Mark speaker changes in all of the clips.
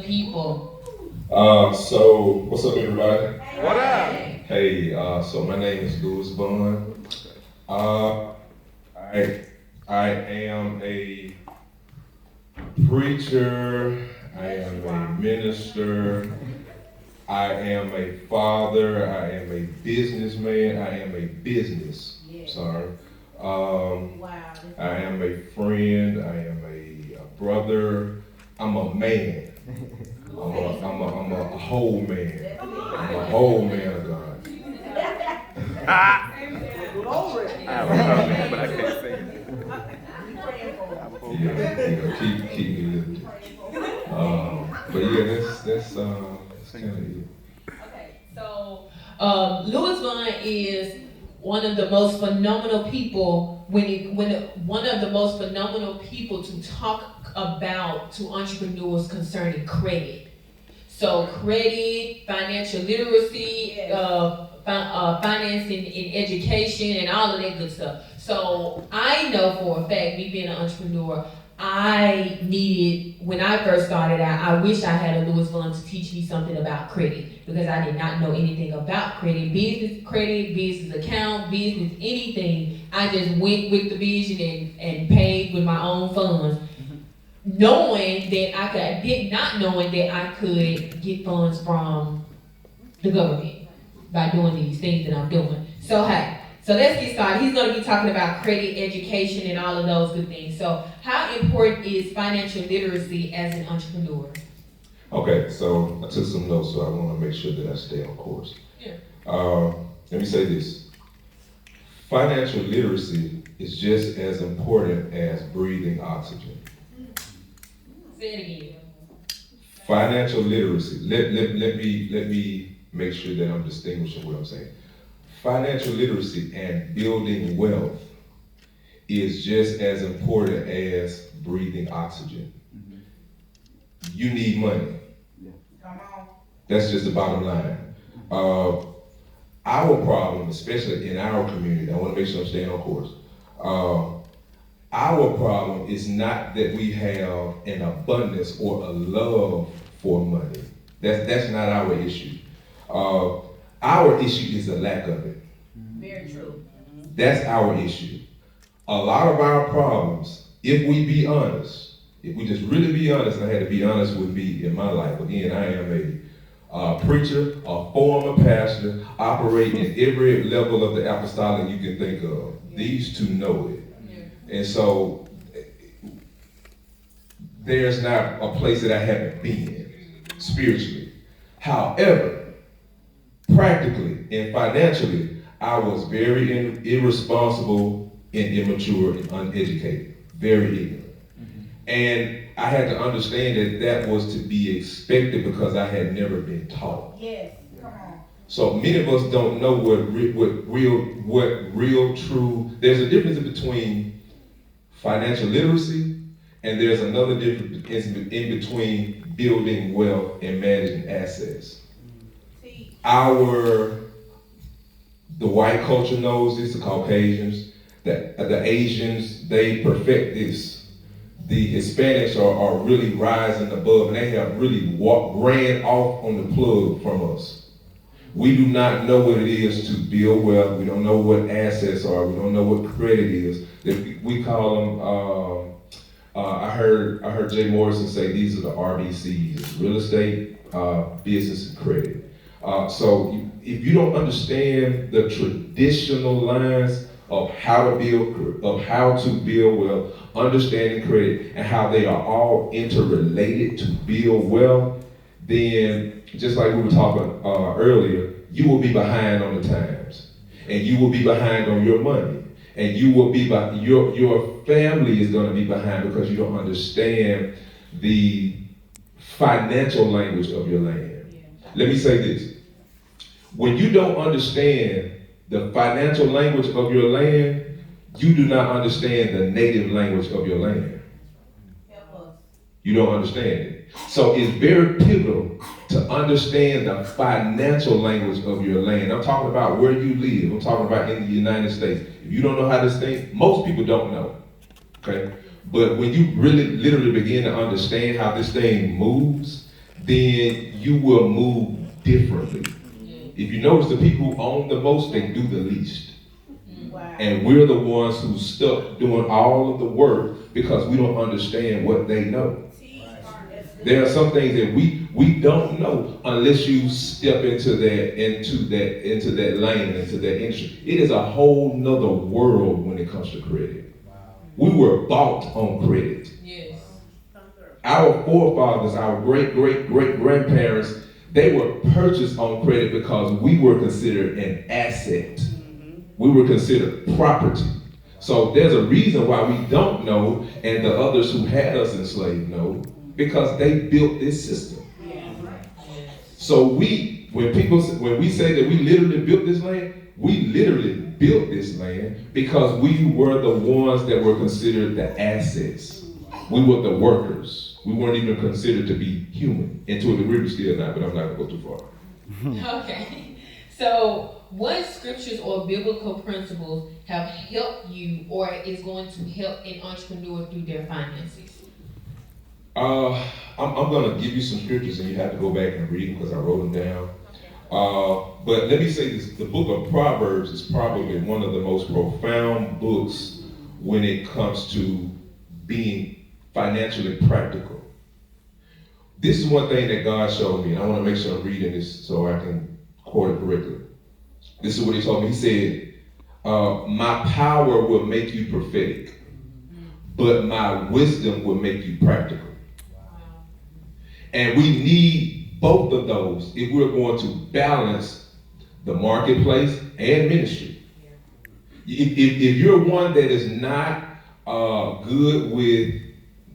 Speaker 1: People.
Speaker 2: So what's up, everybody?
Speaker 3: What up?
Speaker 2: Hey, so my name is Louis Vaughn. Uh, I I am a preacher. I am a minister. I am a father. I am a businessman. I am a business. Sorry. I am a friend. I am a brother. I'm a man. I'm a whole man. I'm a whole man of God.
Speaker 3: I have a problem, but I can't say it.
Speaker 2: Keep me lifted. But yeah, that's kind of it.
Speaker 1: Okay, so Louis Vaughn is one of the most phenomenal people one of the most phenomenal people to talk about to entrepreneurs concerning credit. So credit, financial literacy, financing in education, and all of that good stuff. So I know for a fact, me being an entrepreneur, I needed, when I first started out, I wish I had a Louis Vaughn to teach me something about credit because I did not know anything about credit, business account, business, anything. I just went with the vision and paid with my own funds, knowing that I could get funds from the government by doing these things that I'm doing. So let's get started. He's going to be talking about credit, education, and all of those good things. So how important is financial literacy as an entrepreneur?
Speaker 2: Okay, so I took some notes, so I want to make sure that I stay on course.
Speaker 1: Yeah.
Speaker 2: Let me say this. Financial literacy is just as important as breathing oxygen.
Speaker 1: Say it again.
Speaker 2: Financial literacy. Let me make sure that I'm distinguishing what I'm saying. Financial literacy and building wealth is just as important as breathing oxygen. You need money. That's just the bottom line. Our problem, especially in our community, I want to make sure I'm staying on course. Our problem is not that we have an abundance or a love for money. That's not our issue. Our issue is the lack of it.
Speaker 1: Very true.
Speaker 2: That's our issue. A lot of our problems, if we be honest, if we just really be honest, I had to be honest with me in my life. Again, I am a preacher, a former pastor, operate in every level of the apostolic you can think of. These two know it. And so there's not a place that I haven't been spiritually. However, practically and financially, I was very irresponsible and immature and uneducated, very ignorant. And I had to understand that that was to be expected because I had never been taught.
Speaker 4: Yes, come on.
Speaker 2: So many of us don't know what real true. There's a difference between financial literacy, and there's another difference in between building wealth and managing assets. The white culture knows this, the Caucasians, the Asians, they perfect this. The Hispanics are really rising above, and they have really ran off on the plug from us. We do not know what it is to build wealth. We don't know what assets are. We don't know what credit is. We call them. I heard Jay Morrison say these are the RBCs: real estate, business, and credit. So if you don't understand the traditional lines of how to build wealth, understanding credit, and how they are all interrelated to build wealth, then just like we were talking earlier, you will be behind on the times, and you will be behind on your money, and you will be your family is going to be behind because you don't understand the financial language of your land. Let me say this. When you don't understand the financial language of your land, you do not understand the native language of your land. You don't understand it. So it's very pivotal to understand the financial language of your land. I'm talking about where you live. I'm talking about in the United States. If you don't know how this thing, most people don't know. Okay? But when you really literally begin to understand how this thing moves, then you will move differently. If you notice, the people who own the most, they do the least. And we're the ones who stuck doing all of the work because we don't understand what they know. There are some things that we don't know unless you step into that lane, into that industry. It is a whole nother world when it comes to credit. We were bought on credit.
Speaker 1: Yes.
Speaker 2: Our forefathers, our great-great-great-grandparents, they were purchased on credit because we were considered an asset. We were considered property. So there's a reason why we don't know, and the others who had us enslaved know, because they built this system. So when we say that we literally built this land, we literally built this land because we were the ones that were considered the assets. We were the workers. We weren't even considered to be human. And to a degree, we still not, but I'm not going to go too far.
Speaker 1: Okay. So what scriptures or biblical principles have helped you or is going to help an entrepreneur through their finances?
Speaker 2: I'm going to give you some scriptures and you have to go back and read them because I wrote them down. But let me say this, the book of Proverbs is probably one of the most profound books when it comes to being financially practical. This is one thing that God showed me, and I want to make sure I'm reading this so I can quote it correctly. This is what he told me. He said, my power will make you prophetic, but my wisdom will make you practical. And we need both of those if we're going to balance the marketplace and ministry. If you're one that is not good with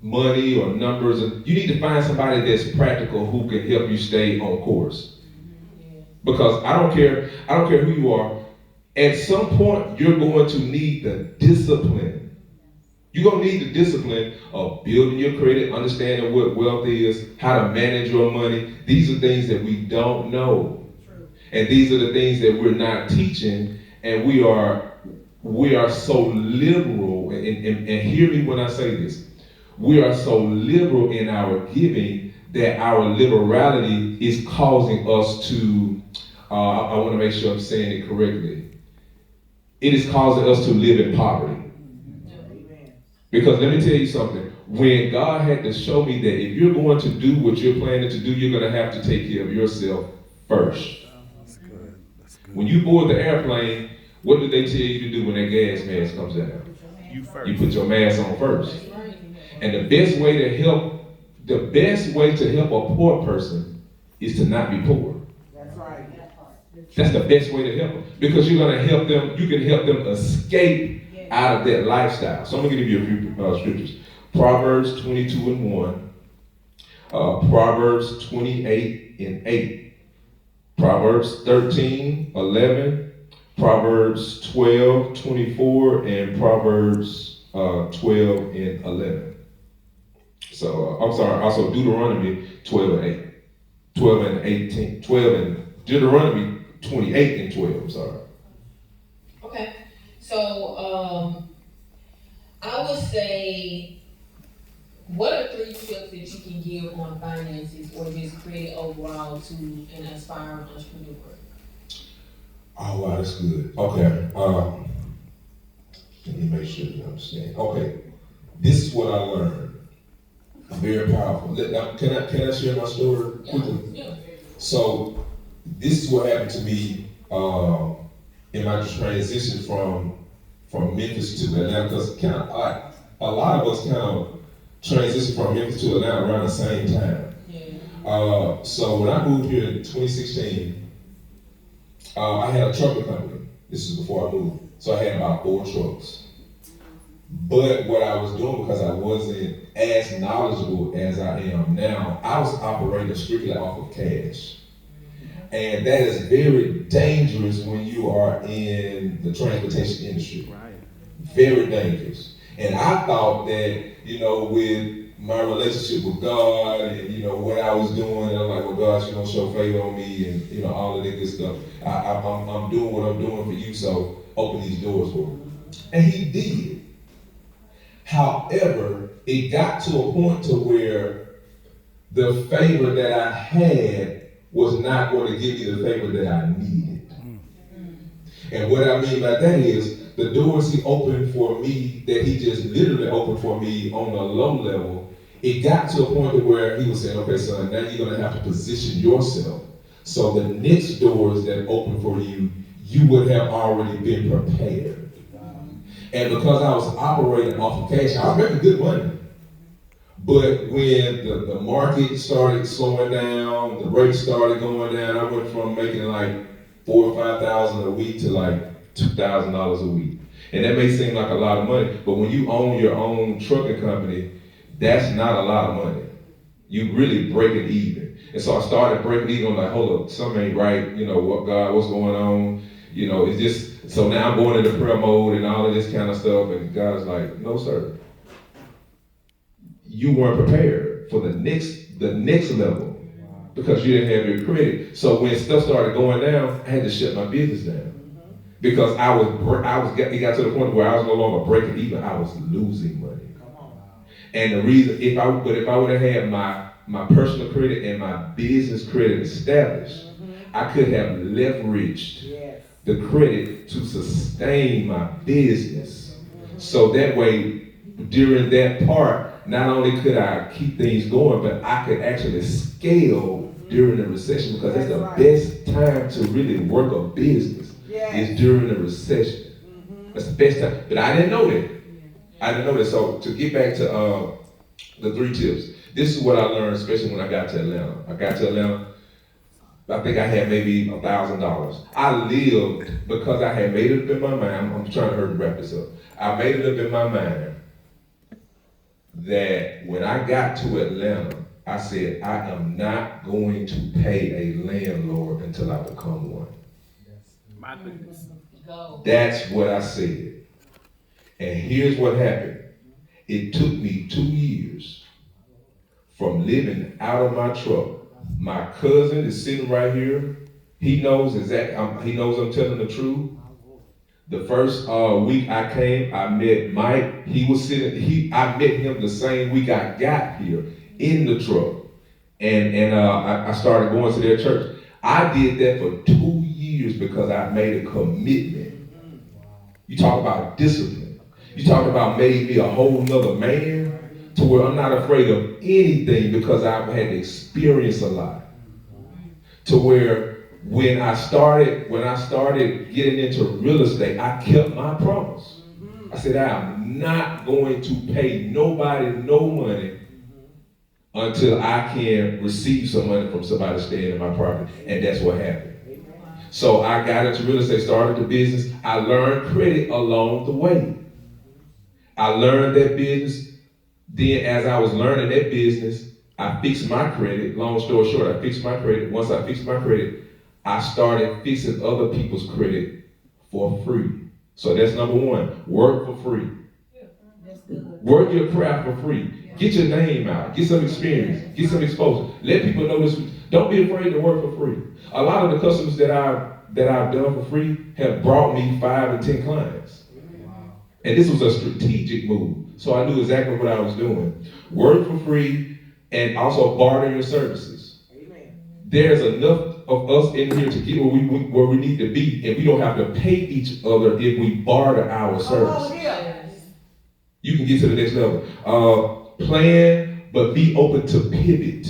Speaker 2: money or numbers, you need to find somebody that's practical who can help you stay on course. Because I don't care who you are, at some point you're going to need the discipline. You're going to need the discipline of building your credit, understanding what wealth is, how to manage your money. These are things that we don't know. And these are the things that we're not teaching, and we are so liberal, and hear me when I say this. We are so liberal in our giving that our liberality is causing us to, I want to make sure I'm saying it correctly. It is causing us to live in poverty. Because let me tell you something. When God had to show me that if you're going to do what you're planning to do, you're going to have to take care of yourself first.
Speaker 3: That's good. That's good.
Speaker 2: When you board the airplane, what do they tell you to do when that gas mask comes out?
Speaker 3: You first.
Speaker 2: You put your mask on first. And the best way to help a poor person is to not be poor. That's right. That's the best way to help them. Because you're going to help them, you can help them escape out of that lifestyle. So I'm going to give you a few scriptures. Proverbs 22:1. Proverbs 28:8. Proverbs 13:11. Proverbs 12:24. And Proverbs 12:11. So, I'm sorry, also Deuteronomy 12:8. 12:18. 12 and Deuteronomy 28:12. I'm sorry.
Speaker 1: Okay. So, I would say, what are 3 tips that you can give on finances or just credit overall to an aspiring entrepreneur?
Speaker 2: Oh, wow, that's good. Okay. Let me make sure you understand. Okay. This is what I learned. Very powerful. Can I share my story quickly?
Speaker 1: Yeah.
Speaker 2: So, this is what happened to me in my transition from Memphis to Atlanta, because kind of a lot of us kind of transitioned from Memphis to Atlanta around the same time.
Speaker 1: Yeah.
Speaker 2: So when I moved here in 2016, I had a trucking company. This is before I moved. So I had about 4 trucks. But what I was doing, because I wasn't as knowledgeable as I am now, I was operating strictly off of cash. And that is very dangerous when you are in the transportation industry.
Speaker 3: Right.
Speaker 2: Very dangerous. And I thought that, with my relationship with God and, what I was doing, and I'm like, well, God, show favor on me and, all of that good stuff. I'm doing what I'm doing for you, so open these doors for me. And he did. However, it got to a point to where the favor that I had was not going to give me the favor that I needed. And what I mean by that is the doors he opened for me, that he just literally opened for me on a low level, it got to a point where he was saying, okay, son, now you're going to have to position yourself so the next doors that open for you, you would have already been prepared. And because I was operating off of cash, I was making good money. But when the market started slowing down, the rates started going down, I went from making like $4,000 or $5,000 a week to like $2,000 a week. And that may seem like a lot of money, but when you own your own trucking company, that's not a lot of money. You really breaking even. And so I started breaking even. I'm like, hold up, something ain't right. You know, what God, what's going on? You know, it's just, so now I'm going into prayer mode and all of this kind of stuff. And God's like, no, sir. You weren't prepared for the next level because you didn't have your credit. So when stuff started going down, I had to shut my business down because it got to the point where I was no longer breaking even. I was losing money. And the reason, if I would have had my personal credit and my business credit established, I could have leveraged the credit to sustain my business. So that way, during that part, not only could I keep things going, but I could actually scale during the recession because that's the best time to really work a business is during the recession. That's the best time. But I didn't know that. I didn't know that. So to get back to the 3 tips, this is what I learned, especially when I got to Atlanta. I got to Atlanta, I think I had maybe $1,000. I lived because I had made it up in my mind. I'm trying to hurry wrap this up. I made it up in my mind that when I got to Atlanta, I said, I am not going to pay a landlord until I become one.
Speaker 3: My goodness.
Speaker 2: That's what I said. And here's what happened. It took me 2 years from living out of my truck. My cousin is sitting right here. He knows he knows I'm telling the truth. The first week I came, I met Mike. He was sitting, I met him the same week I got here in the truck. And I started going to their church. I did that for 2 years because I made a commitment. You talk about discipline. You talk about made me a whole nother man to where I'm not afraid of anything because I've had to experience a lot. To where when I started getting into real estate, I kept my promise. I said, I am not going to pay nobody no money until I can receive some money from somebody staying in my property. And that's what happened. So I got into real estate, started the business. I learned credit along the way. I learned that business. Then as I was learning that business, I fixed my credit. Long story short, I fixed my credit. Once I fixed my credit, I started fixing other people's credit for free. So that's number one, work for free.
Speaker 1: That's good.
Speaker 2: Work your craft for free. Get your name out. Get some experience. Get some exposure. Let people know this. Don't be afraid to work for free. A lot of the customers that I've done for free have brought me 5 and 10 clients. And this was a strategic move. So I knew exactly what I was doing. Work for free and also barter your services. There's enough of us in here to get where we need to be, and we don't have to pay each other if we barter our services. You can get to the next level. Plan, but be open to pivot.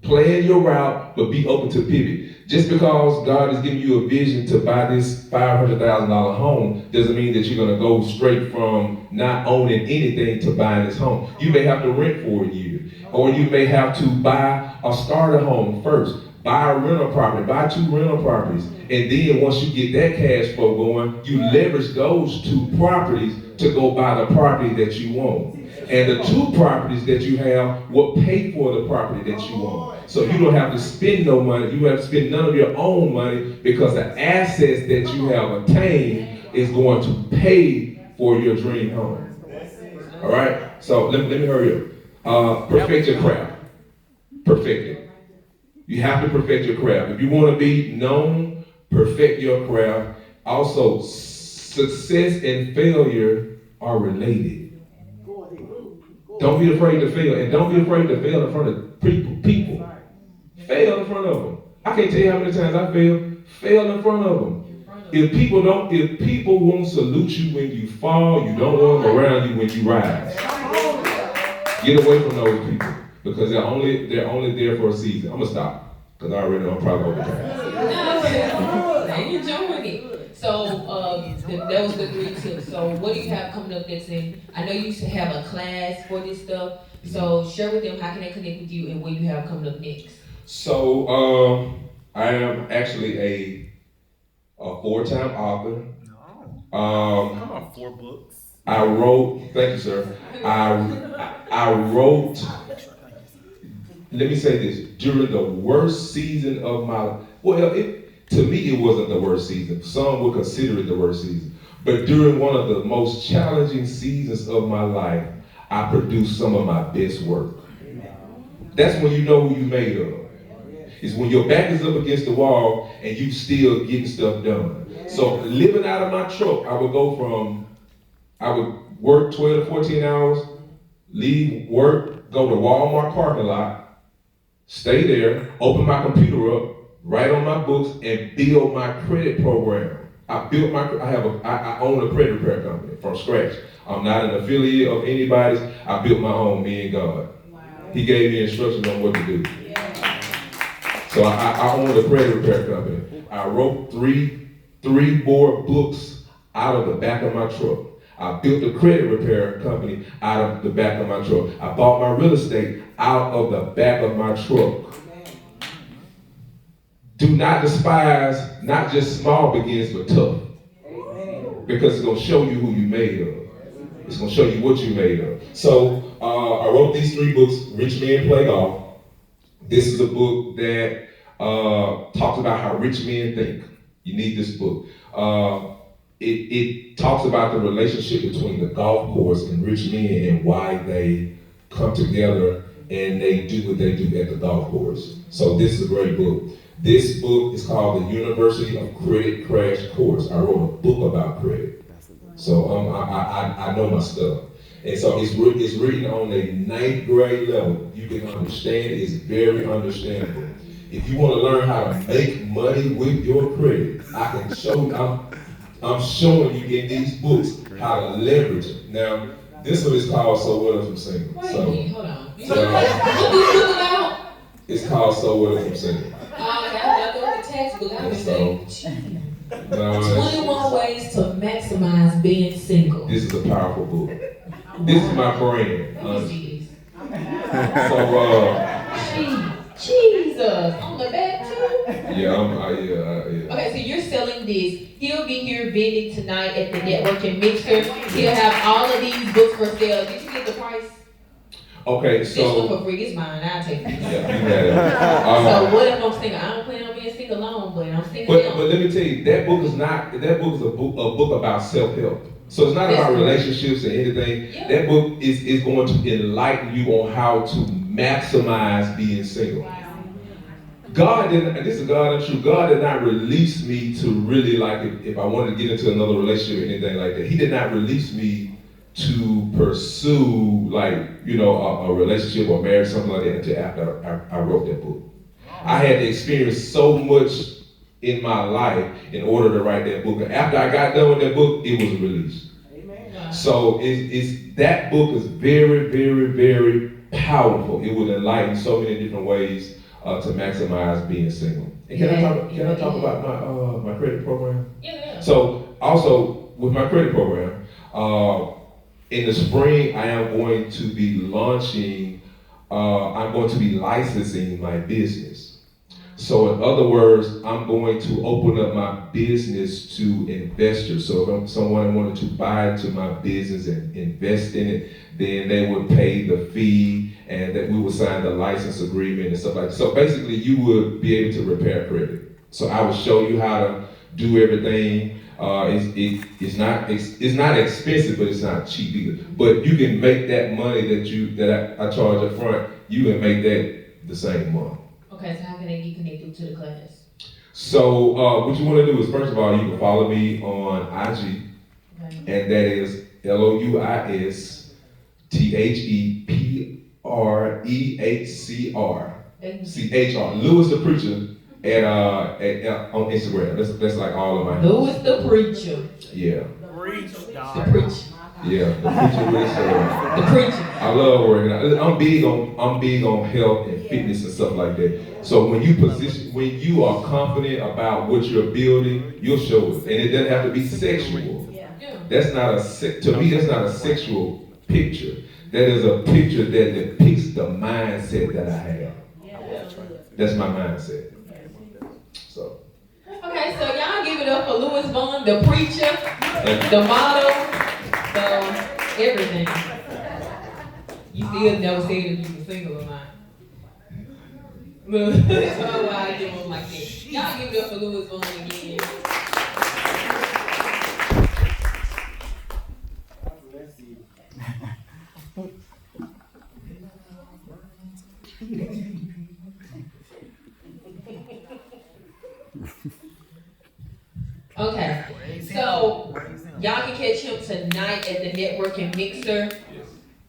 Speaker 2: Plan your route, but be open to pivot. Just because God is giving you a vision to buy this $500,000 home doesn't mean that you're going to go straight from not owning anything to buying this home. You may have to rent for a year, or you may have to buy a starter home first. Buy a rental property, buy 2 rental properties, and then once you get that cash flow going, you leverage those 2 properties to go buy the property that you want. And the 2 properties that you have will pay for the property that you want. So you don't have to spend no money. You have to spend none of your own money because the assets that you have attained is going to pay for your dream home. All right? So let me hurry up. Perfect your craft. Perfect it. You have to perfect your craft. If you want to be known, perfect your craft. Also, success and failure are related. Don't be afraid to fail, and don't be afraid to fail in front of people. Fail in front of them. I can't tell you how many times I fail in front of them. If people won't salute you when you fall, you don't want them around you when you rise. Get away from those people because they're only there for a season. I'm gonna stop because I already know I'm probably over time.
Speaker 1: I'm enjoying it. So that was the 3 tips. So what do you have coming up next? And I know you used to have a class for this stuff. So share with them how can they connect with you and what you have coming up next.
Speaker 2: So I am actually a 4-time author.
Speaker 3: Come on, 4 books.
Speaker 2: I wrote. Thank you, sir. I wrote. Let me say this: during the worst season of my to me it wasn't the worst season. Some would consider it the worst season. But during one of the most challenging seasons of my life, I produced some of my best work. That's when you know who you made of. It's when your back is up against the wall and you still getting stuff done. So living out of my truck, I would work 12 to 14 hours, leave work, go to Walmart parking lot, stay there, open my computer up, write on my books, and build my credit program. I own a credit repair company from scratch. I'm not an affiliate of anybody's. I built my own, me and God. Wow. He gave me instructions on what to do. Yeah. So I own a credit repair company. I wrote three more books out of the back of my truck. I built a credit repair company out of the back of my truck. I bought my real estate out of the back of my truck. Do not despise not just small beginnings, but tough. Because it's going to show you who you made of. It's going to show you what you made of. So I wrote these 3 books, Rich Men Play Golf. This is a book that talks about how rich men think. You need this book. It talks about the relationship between the golf course and rich men and why they come together and they do what they do at the golf course. So this is a great book. This book is called The University of Credit Crash Course. I wrote a book about credit. So I know my stuff. And so it's written on a 9th grade level. You can understand it. It's very understandable. If you want to learn how to make money with your credit, I can show you. I'm showing you in these books how to leverage it. Now, this one is called So What If I'm Single.
Speaker 1: Wait, hold on.
Speaker 2: It's called So What If I'm Single.
Speaker 1: I got the textbook. I was saying, 21 ways to maximize being single.
Speaker 2: This is a powerful book. This is my brand, honestly.
Speaker 1: Jesus, on the back too?
Speaker 2: Yeah.
Speaker 1: Okay, so you're selling this. He'll be here vending tonight at the networking mixer. He'll have all of these books for sale. Did you get the price?
Speaker 2: Okay,
Speaker 1: this
Speaker 2: so.
Speaker 1: one for free. This mine. I'll take it.
Speaker 2: Yeah, you got it.
Speaker 1: So what if I'm single? I don't plan on being single long, but I'm single.
Speaker 2: But let me tell you, that book is a book about self-help. So it's not about relationships or anything. Yeah. That book is going to enlighten you on how to maximize being single. Wow. God didn't, and this is God and true, God did not release me to really if I wanted to get into another relationship or anything like that. He did not release me to pursue a relationship or marriage, something like that until after I wrote that book. I had to experience so much in my life in order to write that book. And after I got done with that book, it was released. Amen. So that book is very, very, very powerful. It will enlighten so many different ways to maximize being single. And can I talk about my credit program? Yeah. So also with my credit program, in the spring I am going to be launching. I'm going to be licensing my business. So in other words, I'm going to open up my business to investors. So if someone wanted to buy into my business and invest in it, then they would pay the fee and that we would sign the license agreement and stuff like that. So basically you would be able to repair credit. So I would show you how to do everything. It's not expensive, but it's not cheap either. But you can make that money that I charge up front, you can make that the same month.
Speaker 1: Okay, so how can they get connected to the class?
Speaker 2: So what you want to do is, first of all, you can follow me on IG, and that is LOUISTHEPPING CHR. Lewis the Preacher on Instagram. That's like all of my.
Speaker 1: Lewis the Preacher.
Speaker 2: Yeah.
Speaker 1: The Preacher.
Speaker 2: Yeah. The Preacher really
Speaker 1: The Preacher.
Speaker 2: I love working out. I'm big on health and fitness and stuff like that. So when you are confident about what you're building, you'll show it, and it doesn't have to be sexual. That's not to me. That's not a sexual picture. That is a picture that depicts the mindset that I have. That's my mindset. So.
Speaker 1: Okay, so y'all give it up for Louis Vaughn, the preacher, the model, everything. You still never said if you were single or not. Look, that's why I give them like that. Y'all give it up for Louis Vaughn again. Okay, so y'all can catch him tonight at the Networking Mixer.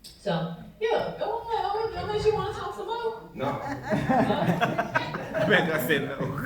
Speaker 1: So, yeah, go on, unless you want to talk some more.
Speaker 2: No.
Speaker 3: I said no.